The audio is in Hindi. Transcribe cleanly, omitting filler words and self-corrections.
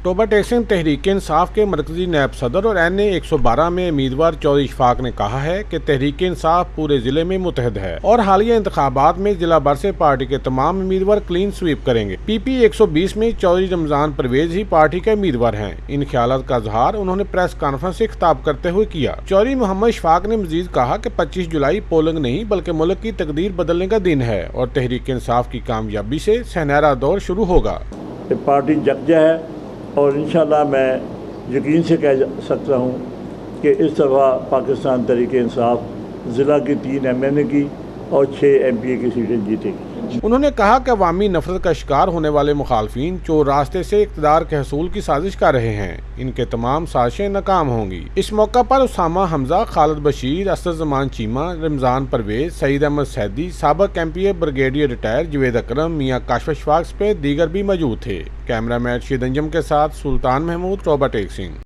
टोबा टेक सिंह तहरीक इंसाफ के मरकजी नायब सदर और NA 112 में उम्मीदवार चौधरी इशफाक ने कहा है कि तहरीक इंसाफ पूरे जिले में मुतहद है और हालिया इंतखाबात में जिला भर से पार्टी के तमाम उम्मीदवार क्लीन स्वीप करेंगे। PP 120 में चौधरी रमजान परवेज ही पार्टी के उम्मीदवार हैं। इन ख्यालात का इजहार उन्होंने प्रेस कॉन्फ्रेंस से खिताब करते हुए किया। चौधरी मोहम्मद इशफाक ने मजीद कहा कि 25 जुलाई पोलिंग नहीं बल्कि मुल्क की तकदीर बदलने का दिन है और तहरीक इंसाफ की कामयाबी से सुनहरा दौर शुरू होगा। पार्टी यकजा है और इंशाल्लाह मैं यकीन से कह सकता हूँ कि इस दफ़ा पाकिस्तान तहरीक इंसाफ ज़िला की 3 MNA की और 6 MPA की सीटें जीतेगी। उन्होंने कहा कि अवामी नफरत का शिकार होने वाले मुखालफिन चोर रास्ते से इक़्तिदार के हसूल की साजिश कर रहे हैं। इनके तमाम साजिशें नाकाम होंगी। इस मौका पर उसामा हमजा, खालिद बशीर, असद जमान चीमा, रमजान परवेज, सईद अहमद सैदी, साबिक MPA ब्रिगेडियर रिटायर जवेद अकरम, मियाँ काशिफ इशफाक पे दीगर भी मौजूद थे। कैमरामैन शीद अंजम के साथ सुल्तान महमूद, टोबा टेक सिंह।